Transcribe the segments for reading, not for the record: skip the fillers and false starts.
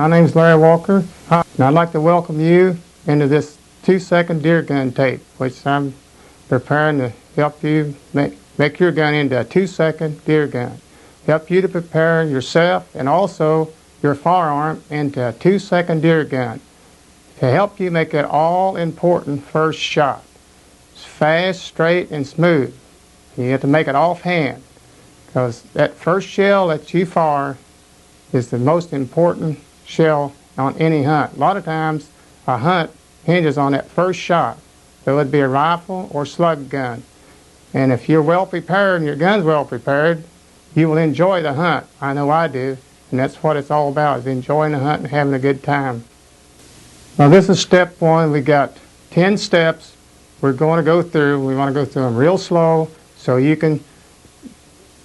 My name is Larry Walker, and I'd like to welcome you into this 2-second deer gun tape, which I'm preparing to help you make your gun into a 2-second deer gun. Help you to prepare yourself and also your firearm into a 2-second deer gun. To help you make that all-important first shot. It's fast, straight, and smooth. You have to make it offhand, because that first shell that you fire is the most important shell on any hunt. A lot of times a hunt hinges on that first shot. So it would be a rifle or slug gun. And if you're well prepared and your gun's well prepared, you will enjoy the hunt. I know I do. And that's what it's all about, is enjoying the hunt and having a good time. Now this is step one. We got 10 steps we're going to go through. We want to go through them real slow so you can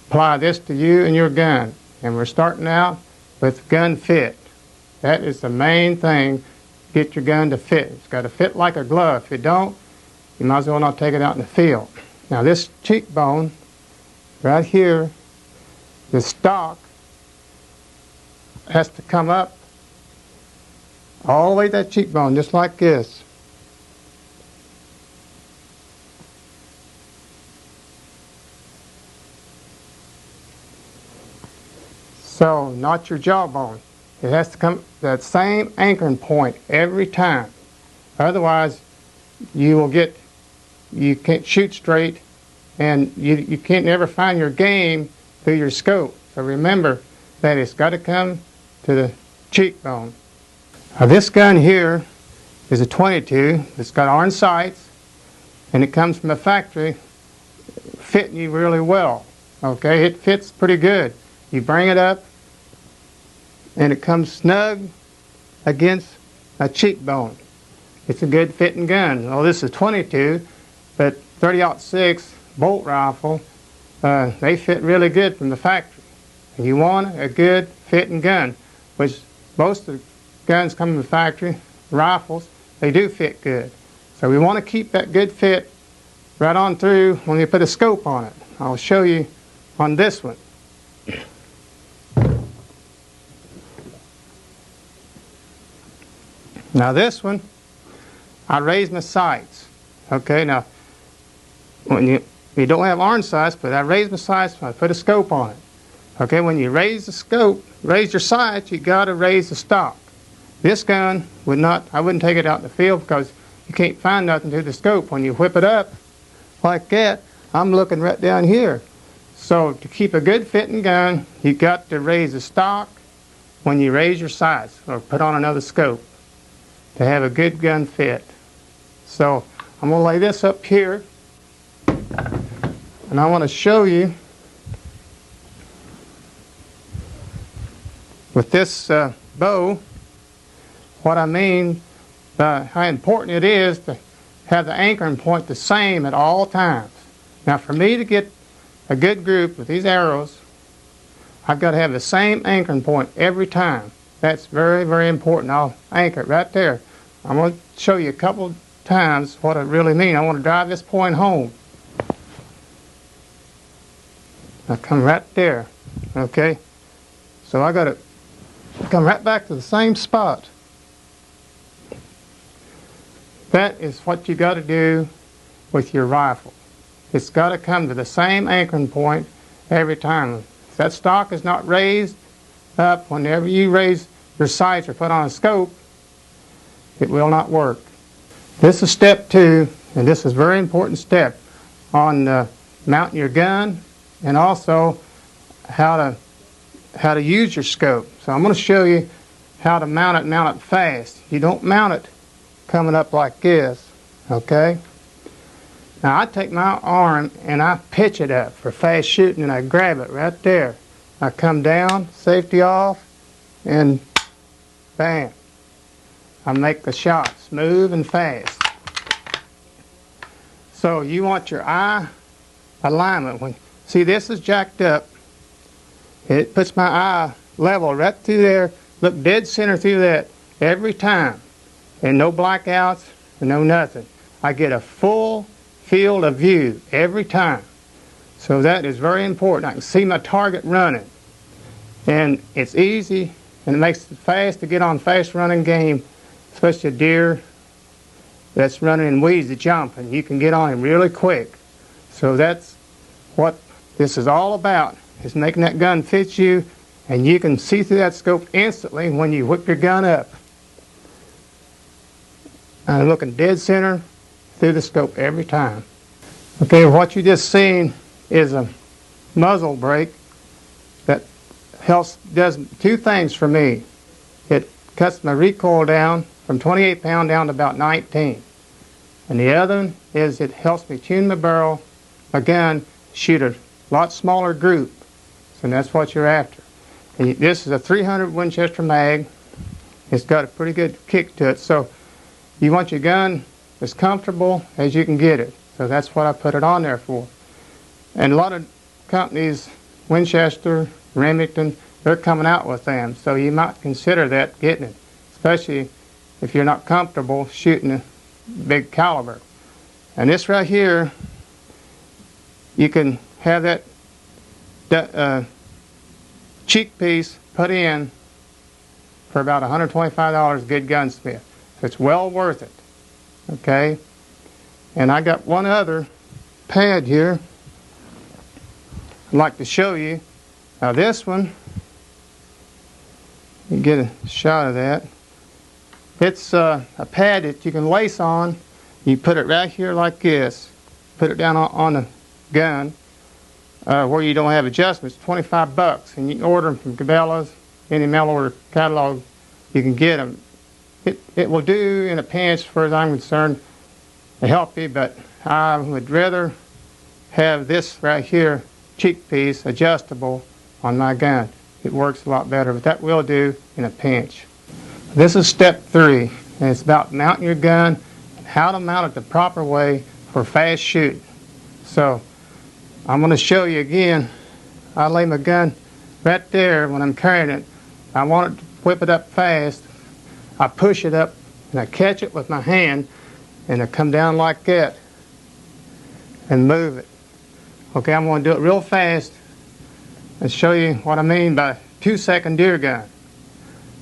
apply this to you and your gun. And we're starting out with gun fit. That is the main thing. Get your gun to fit. It's got to fit like a glove. If it don't, you might as well not take it out in the field. Now this cheekbone right here, the stock has to come up all the way to that cheekbone, just like this. So, not your jawbone. It has to come that same anchoring point every time. Otherwise, you can't shoot straight, and you can't never find your game through your scope. So remember that it's got to come to the cheekbone. Now this gun here is a .22. It's got orange sights, and it comes from the factory fitting you really well. Okay, it fits pretty good. You bring it up, and it comes snug against a cheekbone. It's a good fitting gun. Well, this is .22, but .30-06 bolt rifle, they fit really good from the factory. And you want a good fitting gun, which most of the guns come from the factory, rifles, they do fit good. So we want to keep that good fit right on through when you put a scope on it. I'll show you on this one. Now this one, I raise my sights. Okay, now when you don't have orange sights, but I raise my sights when I put a scope on it. Okay, when you raise the scope, raise your sights, you got to raise the stock. This gun would not, I wouldn't take it out in the field because you can't find nothing to the scope. When you whip it up like that, I'm looking right down here. So to keep a good fitting gun, you got to raise the stock when you raise your sights or put on another scope to have a good gun fit. So I'm going to lay this up here, and I want to show you with this bow what I mean by how important it is to have the anchoring point the same at all times. Now for me to get a good group with these arrows, I've got to have the same anchoring point every time. That's very, very important. I'll anchor it right there. I'm going to show you a couple times what I really mean. I want to drive this point home. I come right there. Okay? So I got to come right back to the same spot. That is what you got to do with your rifle. It's got to come to the same anchoring point every time. If that stock is not raised up whenever you raise your sights or put on a scope, it will not work. This is step 2, and this is a very important step on mounting your gun and also how to use your scope. So I'm going to show you how to mount it fast. You don't mount it coming up like this, okay? Now I take my arm and I pitch it up for fast shooting, and I grab it right there. I come down, safety off, and bam. I make the shot smooth and fast. So you want your eye alignment. See, this is jacked up. It puts my eye level right through there. Look dead center through that every time. And no blackouts and no nothing. I get a full field of view every time. So that is very important. I can see my target running. And it's easy and it makes it fast to get on fast running game, especially a deer that's running in weeds that jump, and you can get on him really quick. So that's what this is all about, is making that gun fit you, and you can see through that scope instantly when you whip your gun up. I'm looking dead center through the scope every time. Okay, what you just seen is a muzzle brake that does two things for me. It cuts my recoil down from 28 pound down to about 19. And the other one is it helps me tune my barrel, my gun, shoot a lot smaller group. So that's what you're after. And this is a 300 Winchester mag. It's got a pretty good kick to it. So you want your gun as comfortable as you can get it. So that's what I put it on there for. And a lot of companies, Winchester, Remington, they're coming out with them. So you might consider that, getting it, especially if you're not comfortable shooting a big caliber. And this right here, you can have that cheek piece put in for about $125, good gunsmith. So it's well worth it. Okay? And I got one other pad here I'd like to show you. Now this one, you get a shot of that. It's a pad that you can lace on. You put it right here like this. Put it down on the gun where you don't have adjustments. $25, and you can order them from Cabela's, any mail order catalog. You can get them. It will do in a pinch, as far as I'm concerned, to help you. But I would rather have this right here, cheek piece, adjustable on my gun. It works a lot better, but that will do in a pinch. This is step 3, and it's about mounting your gun and how to mount it the proper way for fast shooting. So I'm going to show you again. I lay my gun right there when I'm carrying it. I want it to whip it up fast. I push it up and I catch it with my hand, and I come down like that and move it. Okay, I'm going to do it real fast and show you what I mean by 2-second deer gun.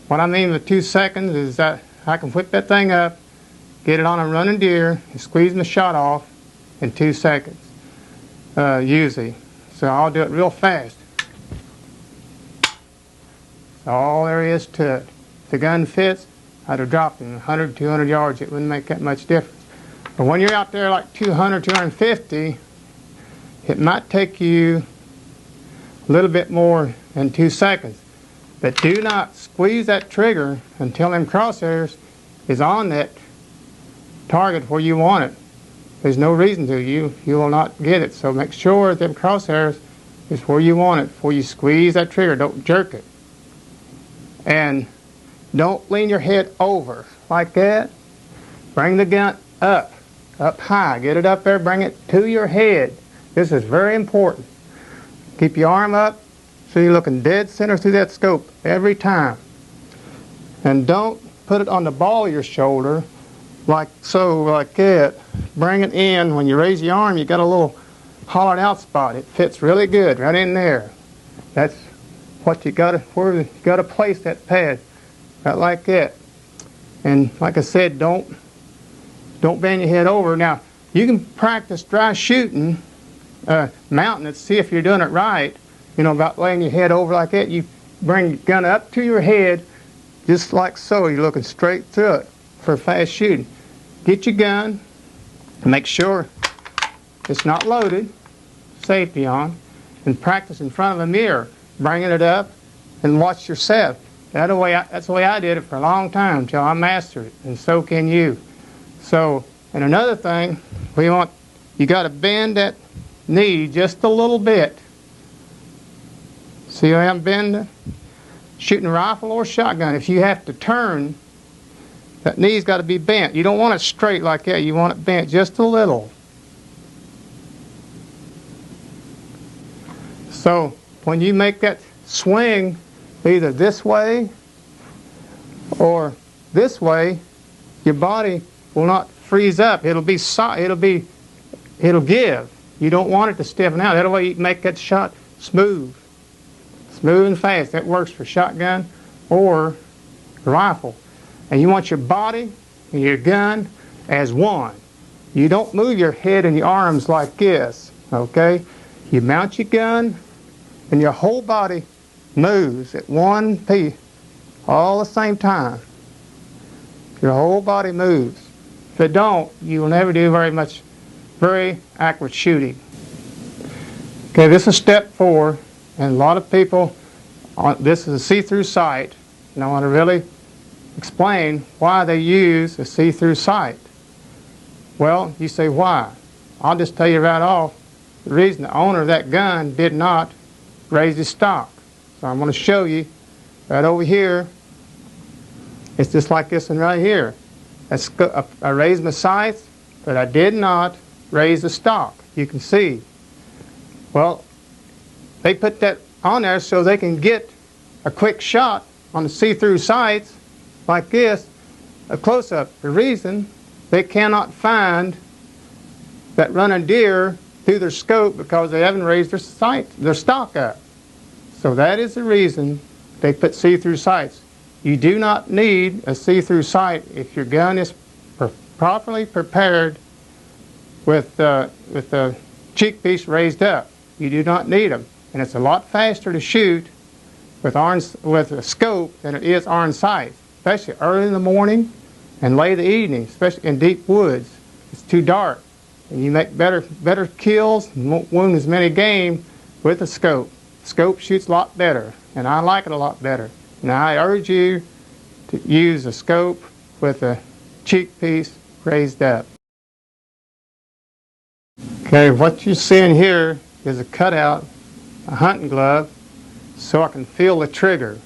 What I mean with 2 seconds is that I can whip that thing up, get it on a running deer, and squeeze my shot off in 2 seconds, usually. So I'll do it real fast. That's all there is to it. If the gun fits, I'd have dropped in 100, 200 yards. It wouldn't make that much difference. But when you're out there like 200, 250, it might take you a little bit more than 2 seconds. But do not squeeze that trigger until them crosshairs is on that target where you want it. There's no reason to. You will not get it. So make sure them crosshairs is where you want it. Before you squeeze that trigger, don't jerk it. And don't lean your head over like that. Bring the gun up high. Get it up there, bring it to your head. This is very important. Keep your arm up so you're looking dead center through that scope every time. And don't put it on the ball of your shoulder like so, like that. Bring it in. When you raise your arm, you got a little hollowed out spot. It fits really good right in there. That's what you gotta, where you gotta place that pad, right like that. And like I said, don't bend your head over. Now you can practice dry shooting, mounting it, see if you're doing it right. You know, about laying your head over like that. You bring your gun up to your head, just like so. You're looking straight through it for fast shooting. Get your gun, make sure it's not loaded, safety on, and practice in front of a mirror, bringing it up, and watch yourself. That's the way I did it for a long time until I mastered it, and so can you. So, and another thing, you got to bend that knee just a little bit. See how I'm bending? Shooting a rifle or shotgun, if you have to turn, that knee's got to be bent. You don't want it straight like that. You want it bent just a little. So when you make that swing either this way or this way, your body will not freeze up. It'll give. You don't want it to stiffen out. That way you can make that shot smooth and fast. That works for shotgun, or rifle. And you want your body and your gun as one. You don't move your head and your arms like this, okay? You mount your gun and your whole body moves at one piece all the same time. Your whole body moves. If it don't, you will never do very accurate shooting. Okay, this is step 4, and a lot of people, this is a see-through sight, and I want to really explain why they use a see-through sight. Well, you say why? I'll just tell you right off, the reason the owner of that gun did not raise his stock. So I'm going to show you right over here. It's just like this one right here. I raised my sights, but I did not raise the stock. You can see. Well, they put that on there so they can get a quick shot on the see-through sights like this, a close-up. The reason they cannot find that running deer through their scope because they haven't raised their stock up. So that is the reason they put see-through sights. You do not need a see-through sight if your gun is properly prepared with the cheek piece raised up. You do not need them, and it's a lot faster to shoot with a scope than it is iron sights, especially early in the morning and late in the evening, especially in deep woods. It's too dark, and you make better kills and won't wound as many game with a scope. Scope shoots a lot better, and I like it a lot better. Now I urge you to use a scope with a cheek piece raised up. Okay, what you're seeing here is a cutout, a hunting glove, so I can feel the trigger.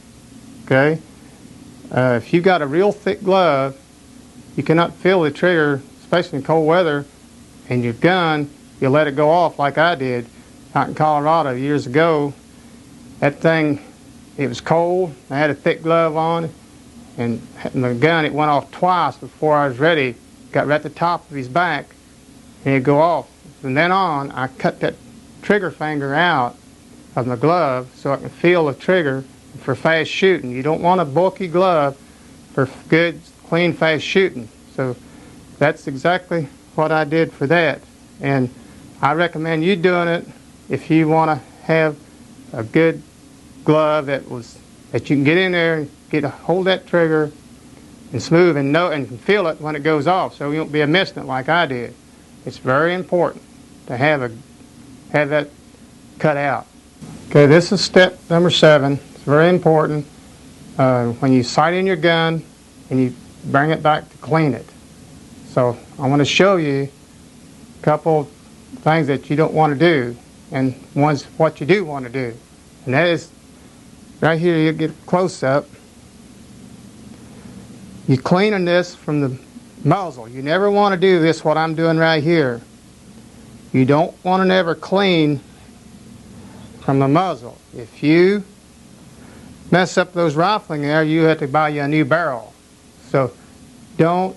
Okay, if you got a real thick glove, you cannot feel the trigger, especially in cold weather, and your gun, you let it go off like I did out in Colorado years ago. That thing, it was cold, I had a thick glove on, and the gun, it went off twice before I was ready. Got right at the top of his back, and it'd go off. From then on, I cut that trigger finger out of my glove so I can feel the trigger for fast shooting. You don't want a bulky glove for good, clean, fast shooting. So that's exactly what I did for that. And I recommend you doing it if you want to have a good glove that you can get in there and get a hold that trigger and smooth and know and can feel it when it goes off, so you won't be missing it like I did. It's very important to have that cut out. Okay, this is step number 7. It's very important. When you sight in your gun and you bring it back to clean it. So I want to show you a couple things that you don't want to do, and one's what you do want to do. And that is, right here you get close up. You're cleaning this from the muzzle. You never want to do this, what I'm doing right here. You don't want to never clean from the muzzle. If you mess up those rifling there, you have to buy you a new barrel. So don't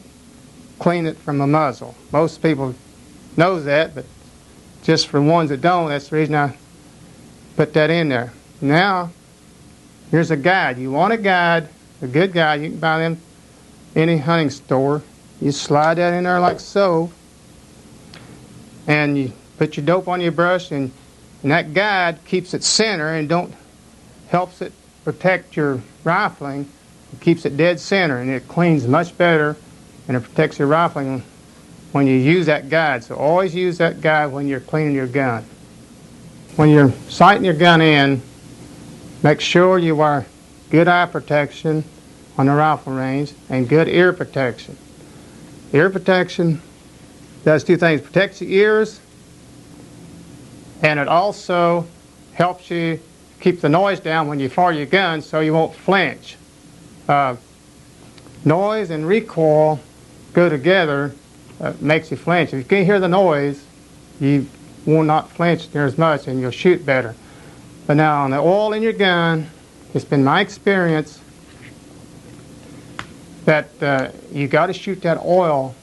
clean it from the muzzle. Most people know that, but just for ones that don't, that's the reason I put that in there. Now, here's a guide. You want a guide, a good guide. You can buy them any hunting store. You slide that in there like so, and you put your dope on your brush, and that guide keeps it center and helps it protect your rifling. It keeps it dead center, and it cleans much better, and it protects your rifling when you use that guide. So always use that guide when you're cleaning your gun. When you're sighting your gun in, make sure you wear good eye protection on the rifle range and good ear protection. Ear protection does two things: protects your ears, and it also helps you keep the noise down when you fire your gun so you won't flinch. Noise and recoil go together, makes you flinch. If you can't hear the noise, you will not flinch near as much and you'll shoot better. But now on the oil in your gun, it's been my experience that you got to shoot that oil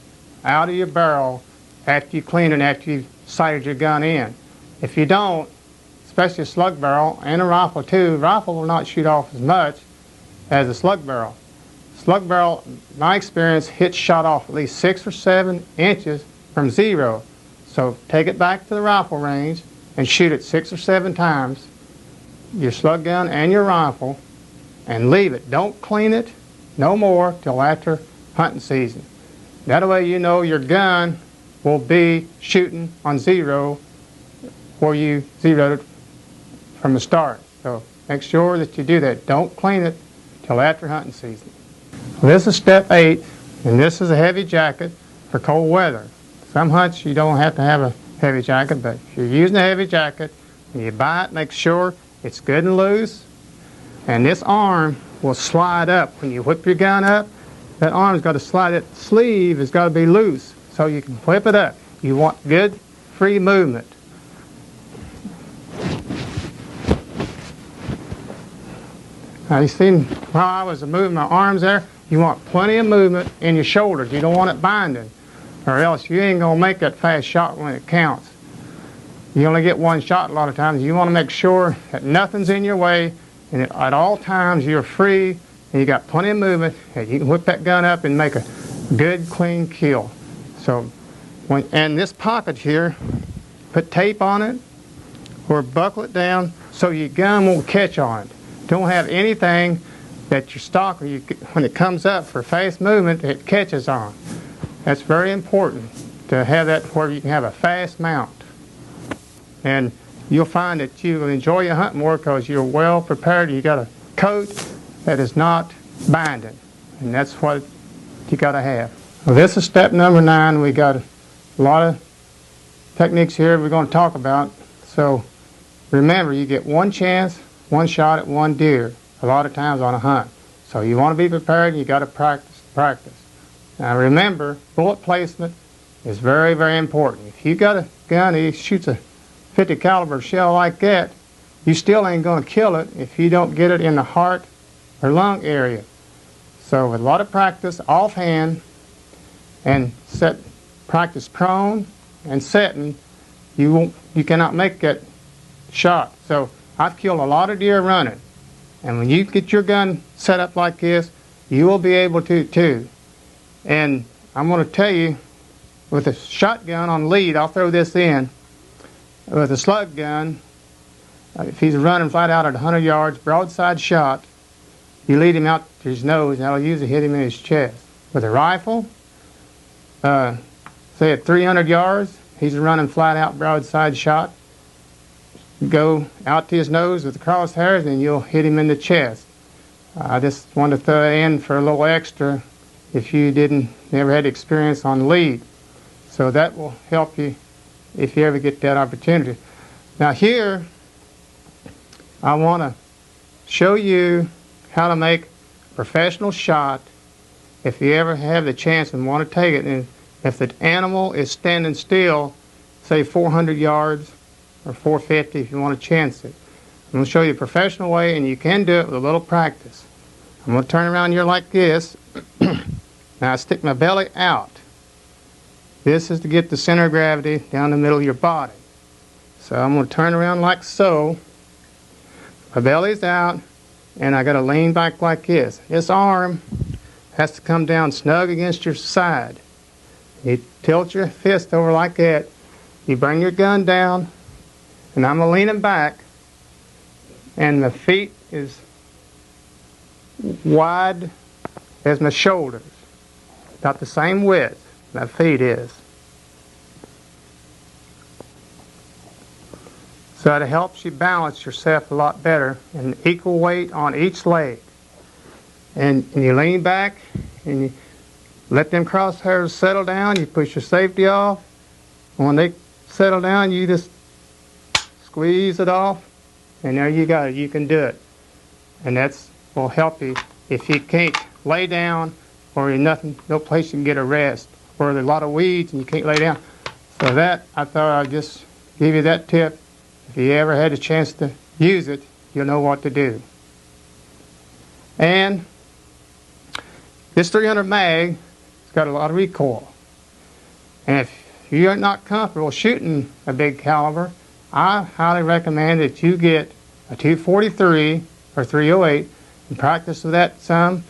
out of your barrel after you clean it, after you've sighted your gun in. If you don't, especially a slug barrel and a rifle too, rifle will not shoot off as much as a slug barrel. Slug barrel, my experience, hits shot off at least 6 or 7 inches from zero. So take it back to the rifle range and shoot it 6 or 7 times, your slug gun and your rifle, and leave it. Don't clean it no more till after hunting season. That way you know your gun will be shooting on zero where you zeroed it from the start. So make sure that you do that. Don't clean it till after hunting season. This is step 8, and this is a heavy jacket for cold weather. Some hunts you don't have to have a heavy jacket, but if you're using a heavy jacket, when you buy it, make sure it's good and loose. And this arm will slide up. When you whip your gun up, that arm's got to slide, that sleeve has got to be loose so you can whip it up. You want good, free movement. Now you seen while I was moving my arms there, you want plenty of movement in your shoulders. You don't want it binding, or else you ain't going to make that fast shot when it counts. You only get one shot a lot of times. You want to make sure that nothing's in your way, and at all times you're free, and you got plenty of movement, and you can whip that gun up and make a good, clean kill. So, and this pocket here, put tape on it, or buckle it down so your gun won't catch on it. Don't have anything that your stock, when it comes up for fast movement, it catches on. That's very important to have that where you can have a fast mount. And you'll find that you will enjoy your hunt more because you're well prepared. You got a coat that is not binding, and that's what you got to have. Well, this is step number 9. We got a lot of techniques here we're going to talk about. So remember, you get one chance, one shot at one deer a lot of times on a hunt. So you want to be prepared, and you got to practice. Now remember, bullet placement is very, very important. If you got a gun that shoots a 50 caliber shell like that, you still ain't going to kill it if you don't get it in the heart or lung area. So with a lot of practice, offhand, and practice prone and setting, you cannot make that shot. So I've killed a lot of deer running, and when you get your gun set up like this, you will be able to too. And I'm going to tell you, with a shotgun on lead, I'll throw this in. With a slug gun, if he's running flat out at 100 yards, broadside shot, you lead him out to his nose, and that'll usually hit him in his chest. With a rifle, say at 300 yards, he's running flat out broadside shot. Go out to his nose with the crosshairs, and you'll hit him in the chest. I just wanted to throw it in for a little extra if you never had experience on lead. So that will help you if you ever get that opportunity. Now here, I want to show you how to make a professional shot if you ever have the chance and want to take it. And if the animal is standing still, say 400 yards or 450 if you want to chance it. I'm going to show you a professional way, and you can do it with a little practice. I'm going to turn around here like this. Now I stick my belly out. This is to get the center of gravity down the middle of your body. So I'm going to turn around like so. My belly's out, and I got to lean back like this. This arm has to come down snug against your side. You tilt your fist over like that. You bring your gun down, and I'm leaning back, and the feet is wide as my shoulders, about the same width my feet is. So it helps you balance yourself a lot better, and equal weight on each leg. And you lean back, and you let them crosshairs settle down. You push your safety off. When they settle down, you just squeeze it off, and there you go. You can do it. And that's will help you if you can't lay down, or no place you can get a rest, or there's a lot of weeds and you can't lay down. So that, I thought I'd just give you that tip. If you ever had a chance to use it, you'll know what to do. And this 300 mag has got a lot of recoil. And if you're not comfortable shooting a big caliber, I highly recommend that you get a 243 or 308 and practice with that some,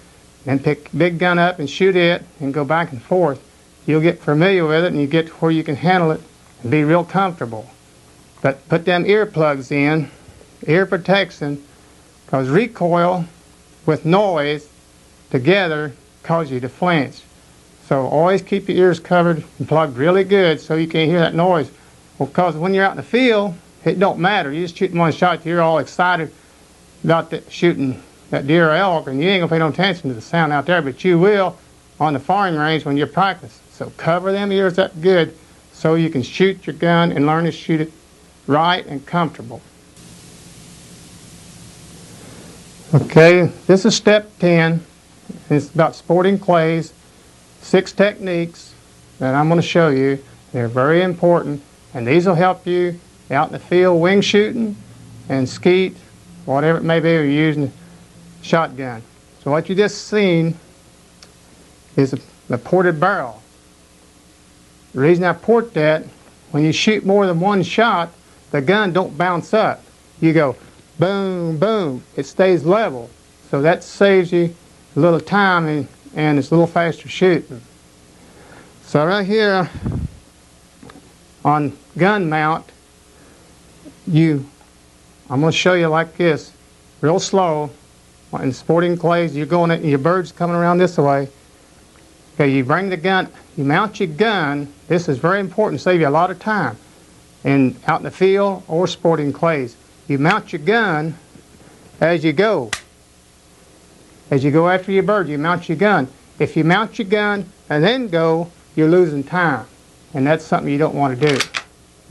and pick a big gun up and shoot it and go back and forth. You'll get familiar with it and you get to where you can handle it and be real comfortable. But put them earplugs in, ear protection, because recoil with noise together cause you to flinch. So always keep your ears covered and plugged really good so you can't hear that noise. Because when you're out in the field, it don't matter. You just shoot one shot, you're all excited about shooting that deer or elk, and you ain't gonna pay no attention to the sound out there, but you will on the firing range when you're practicing. So cover them ears up good so you can shoot your gun and learn to shoot it right and comfortable. Okay, this is step 10. It's about sporting clays, 6 techniques that I'm going to show you. They're very important, and these will help you out in the field wing shooting and skeet, whatever it may be, you're using a shotgun. So what you just seen is a ported barrel. The reason I port that, when you shoot more than one shot, the gun don't bounce up. You go boom, boom. It stays level. So that saves you a little time and it's a little faster shooting. So right here on gun mount, I'm going to show you like this, real slow. In sporting clays, you're going at, your bird's coming around this way. Okay, you bring the gun, you mount your gun. This is very important to save you a lot of time. And out in the field or sporting clays, you mount your gun as you go. As you go after your bird, you mount your gun. If you mount your gun and then go, you're losing time. And that's something you don't want to do.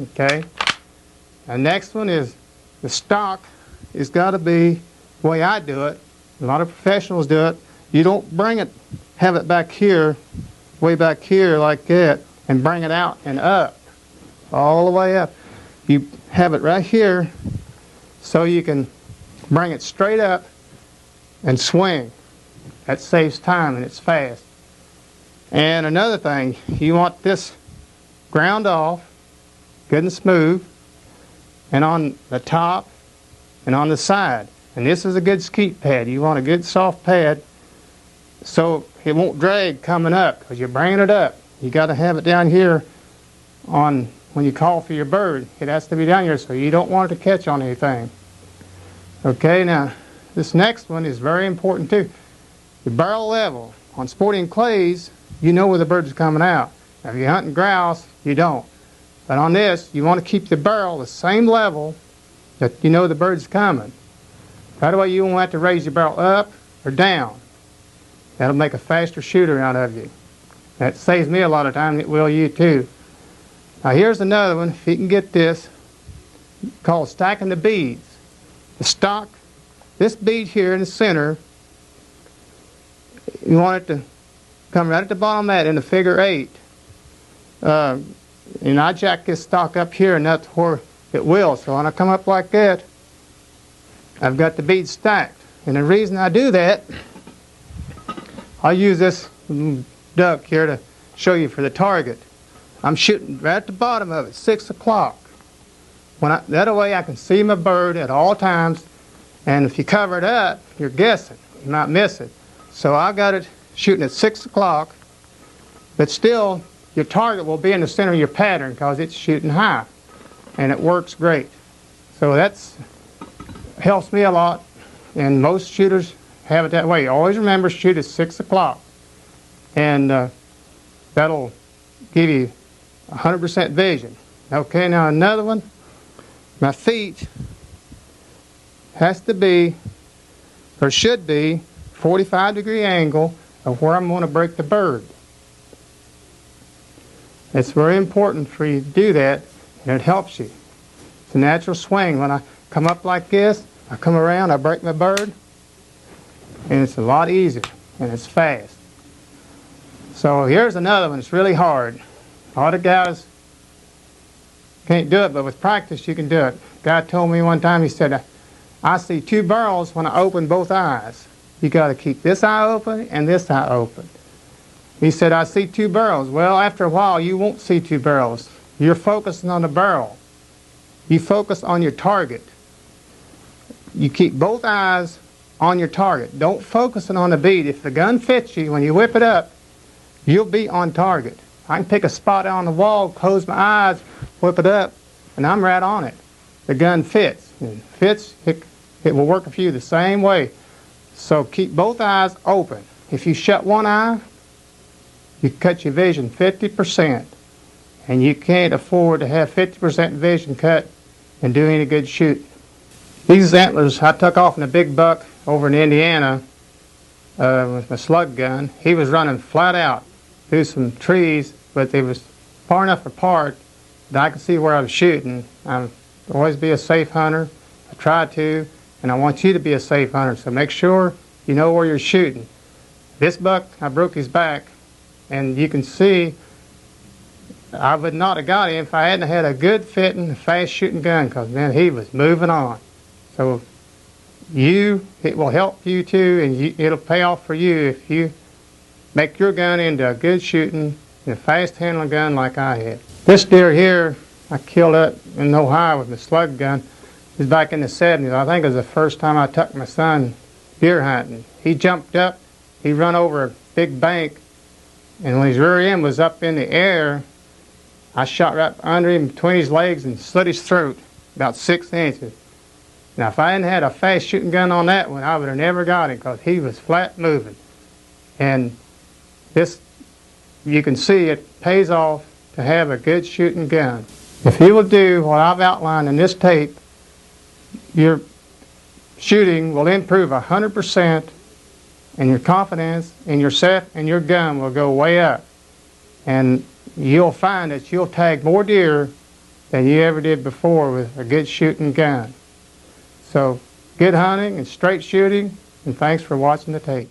Okay? The next one is the stock has got to be the way I do it. A lot of professionals do it. You don't bring it, have it back here, way back here like that, and bring it out and up, all the way up. You have it right here so you can bring it straight up and swing. That saves time and it's fast. And another thing, you want this ground off, good and smooth, and on the top and on the side. And this is a good skeet pad. You want a good soft pad so it won't drag coming up because you're bringing it up. You got to have it down here on when you call for your bird. It has to be down here so you don't want it to catch on anything. Okay, now this next one is very important too. The barrel level. On sporting clays, you know where the bird's coming out. Now if you're hunting grouse, you don't. But on this, you want to keep the barrel the same level that you know the bird's coming. That way you won't have to raise your barrel up or down. That'll make a faster shooter out of you. That saves me a lot of time, and it will you too. Now here's another one, if you can get this, called stacking the beads. The stock, this bead here in the center, you want it to come right at the bottom of that in a figure 8. And I jack this stock up here, and that's where it will. So when I come up like that, I've got the beads stacked. And the reason I do that, I'll use this duck here to show you for the target. I'm shooting right at the bottom of it, 6 o'clock. That way I can see my bird at all times, and if you cover it up, you're guessing. You might miss it. So I got it shooting at 6 o'clock, but still your target will be in the center of your pattern because it's shooting high, and it works great. So that's helps me a lot, and most shooters have it that way. Always remember, shoot at 6 o'clock, and that'll give you 100% vision. Okay, now another one, my feet has to be, or should be, 45-degree angle of where I'm going to break the bird. It's very important for you to do that, and it helps you. It's a natural swing. When I come up like this, I come around, I break my bird, and it's a lot easier, and it's fast. So here's another one. It's really hard. A lot of guys can't do it, but with practice you can do it. A guy told me one time, he said, I see 2 barrels when I open both eyes. You got to keep this eye open and this eye open. He said, I see 2 barrels. Well, after a while, you won't see 2 barrels. You're focusing on the barrel. You focus on your target. You keep both eyes on your target. Don't focus on the bead. If the gun fits you, when you whip it up, you'll be on target. I can pick a spot on the wall, close my eyes, whip it up, and I'm right on it. The gun fits. It will work for you the same way. So keep both eyes open. If you shut one eye, you cut your vision 50%. And you can't afford to have 50% vision cut and do any good shooting. These antlers I took off in a big buck over in Indiana with my slug gun. He was running flat out through some trees, but they was far enough apart that I could see where I was shooting. I'll always be a safe hunter. I try to, and I want you to be a safe hunter, so make sure you know where you're shooting. This buck, I broke his back, and you can see I would not have got him if I hadn't had a good fitting, fast shooting gun, because then he was moving on. So it will help you too, and it'll pay off for you if you make your gun into a good shooting and a fast handling gun like I had. This deer here, I killed it in Ohio with my slug gun. It was back in the 70s. I think it was the first time I took my son deer hunting. He jumped up, he run over a big bank, and when his rear end was up in the air, I shot right under him between his legs and slit his throat about 6 inches. Now, if I hadn't had a fast shooting gun on that one, I would have never got him because he was flat moving. And this, you can see it pays off to have a good shooting gun. If you will do what I've outlined in this tape, your shooting will improve 100%, and your confidence in yourself and your gun will go way up. And you'll find that you'll tag more deer than you ever did before with a good shooting gun. So good hunting and straight shooting, and thanks for watching the tape.